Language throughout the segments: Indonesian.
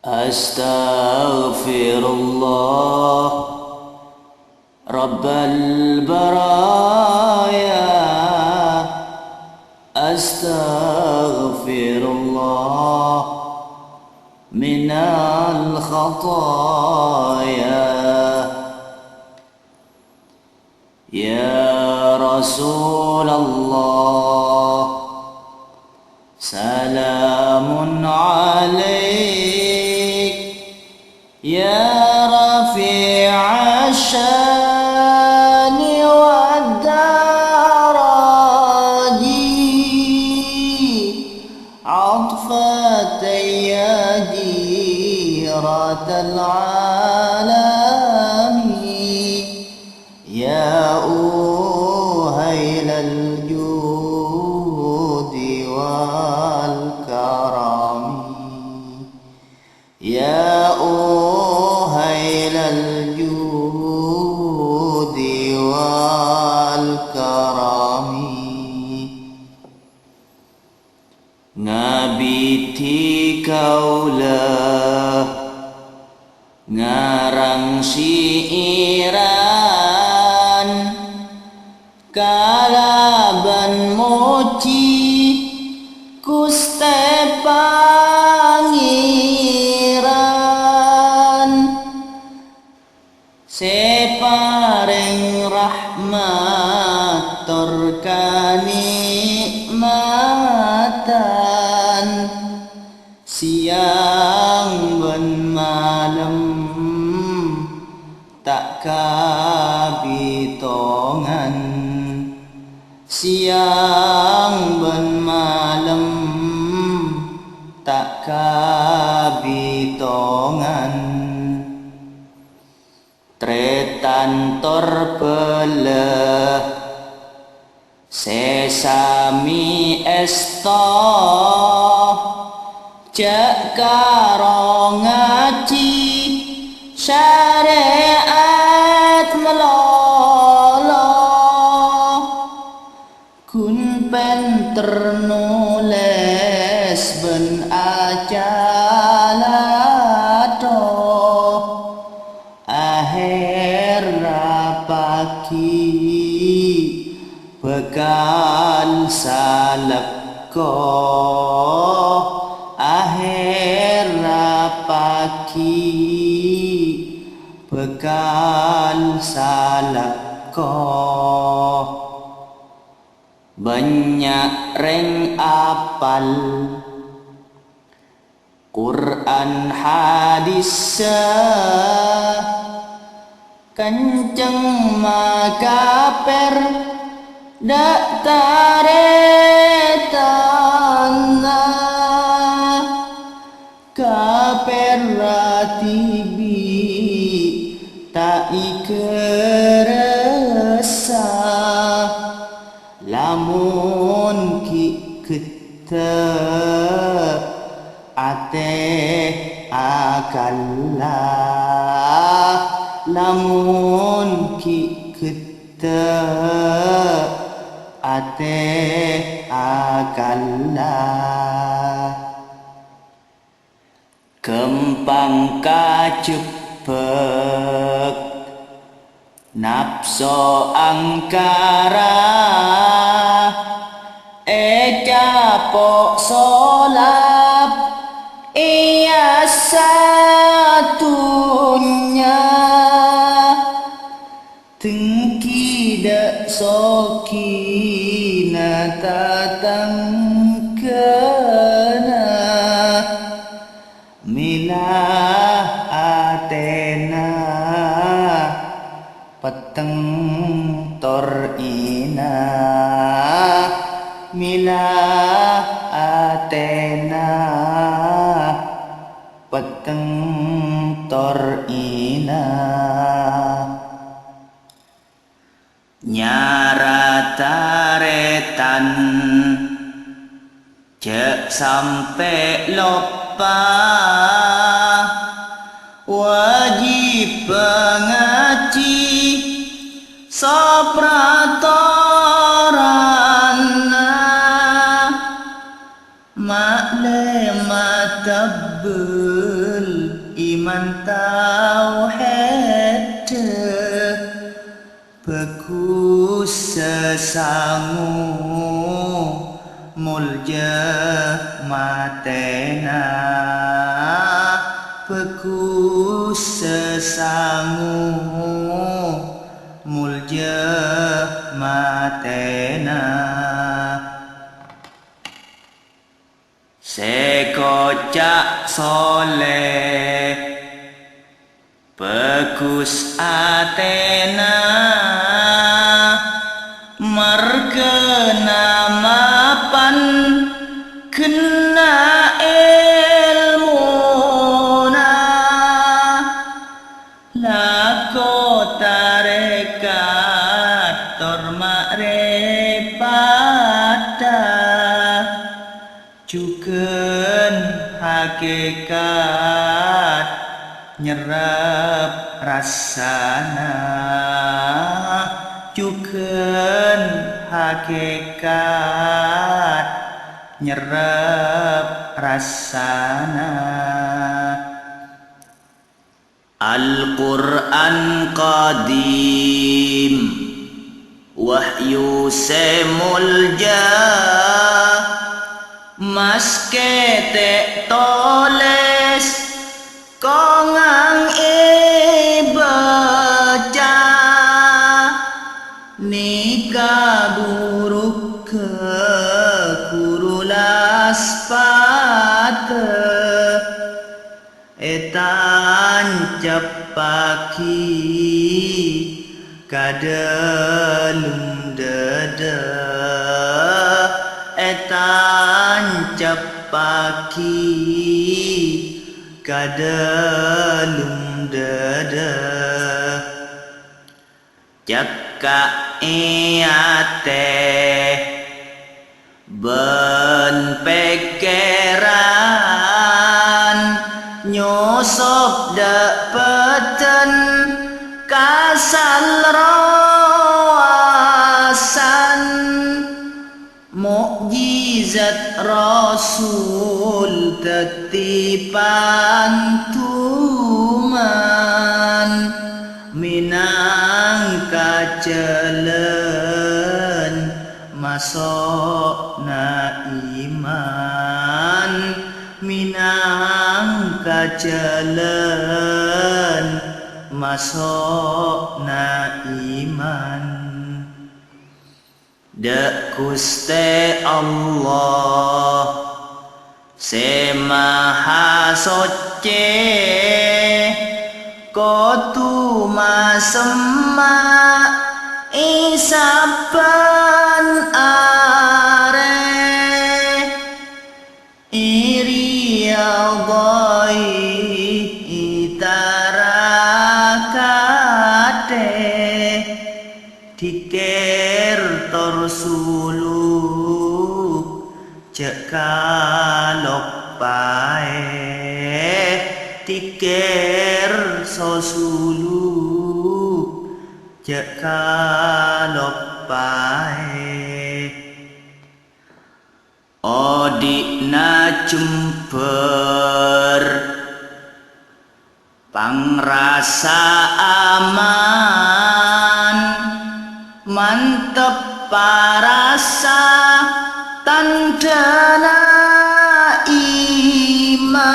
Astaghfirullah Rabbal baraya. Astaghfirullah minal khataya. Ya Rasulullah, salamun alaik. Ya rafi'a syani wa daraji. Atfatan ya jiratal alami. Ya uhailal judi wal karami. Ya uhailal judi wal karami. Ngabiti kaulah ngarang siiran, kalaban moci Guste Pangeran. Separeng rahmat tur kanikmatan, siang ben malam tak kabitongan. Siang ben malam tak kabitongan. Tretan tor belah sesami esta, jak karo ngaji syariat melolo. Kun penter nulis ben ajalado, akhir rapaki bekal saleko. Akhir rapaki bekal saleko. Banyak reng apal Quran hadis, kenceng makaper dak taretana. Kaper ratibi tak ikeresa, lamun ki kita ate akallah. Lamun ki kita ate akallah. Kempang kajebek nafsu angkara, capok solap iya satunya. Tengki dak sokina tatang kena, milah atena peteng tor ina. Milah atena peteng tor ina. Nyara taretan cek sampai lupa, wajib pengaji sopratorana. maklema tabel iman tauhid bagus sesangu mulja matena bagus sesangu mulja matena sekocak soleh bagus atena merkena mapan kena ilmuna lako tarekat tormakrifata juken hakikat nyerap rasana juken hakikat nyerap rasana Al-Quran qadim wahyu semulja mas ketek toles kongang ibaca nikah buruk ke kurulas pate etan cepaki kadalum dada etan cepaki kadalum dada jaka iate ben pekeran nyosop dapeten kasal rawasan mukjizat rasul tetipan tuman minang kacelen masok na iman minang kacelen masok na iman Dek Gusti Allah se maha suci kotu masema isapan are iri algai itarakate dikir torsuluk cek kalok pae dikir sosuluk cek kalok pae odikna jember pangrasa aman mantep parasa tandana iman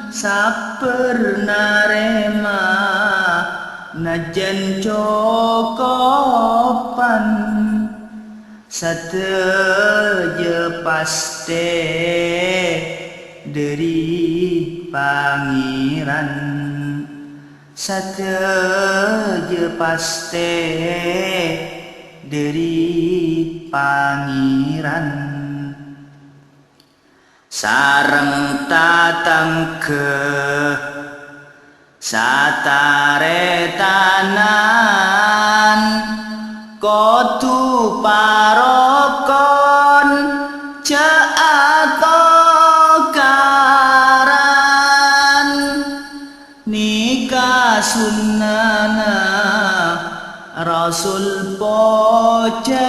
saper narema najan cokopan sateje paste dari pangeran sateje paste dari pangeran sareng tatang ke satare tanan kotu parokon caatokaran nikah sunnana rasul pojaan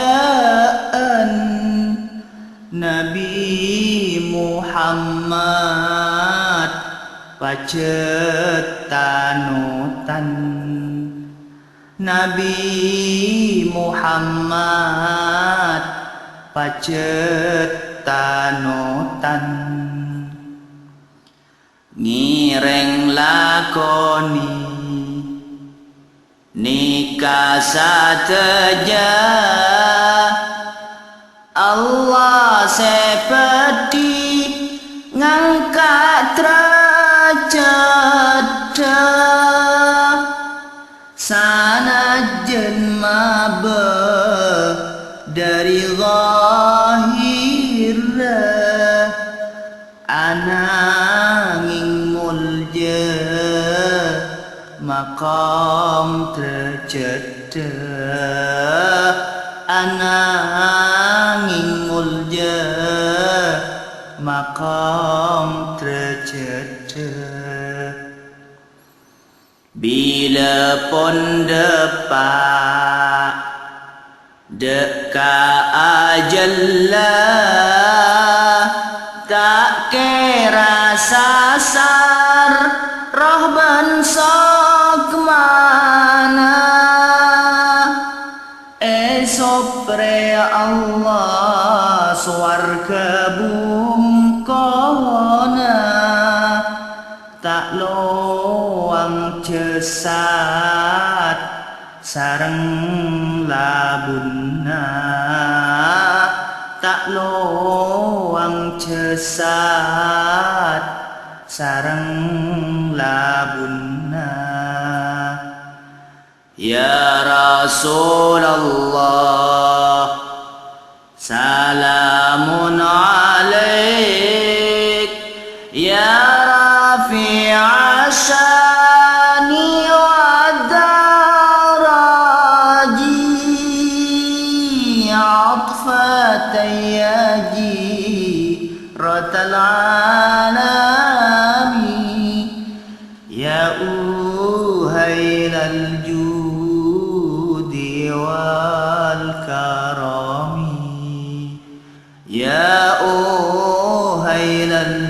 nabi Muhammad pacetanutan Nabi Muhammad pacetanutan ngireng lakoni nikah sateja Allah seperti ngangkat derajat sanajan mabe dari zahir ananging mulja maqam derajat ananging mulja maqam derajat bila pun depak deka ajallah tak kira sasar roh bensok mana esopre Allah swarga bungkona tak loang cesat sareng labunna tak loang cesat sareng labunna ya Rasulullah salamun alaik ya rafi'a syani wa daraji atfatayyaji ratal alami ya uhailal judi wal karami ya uhailal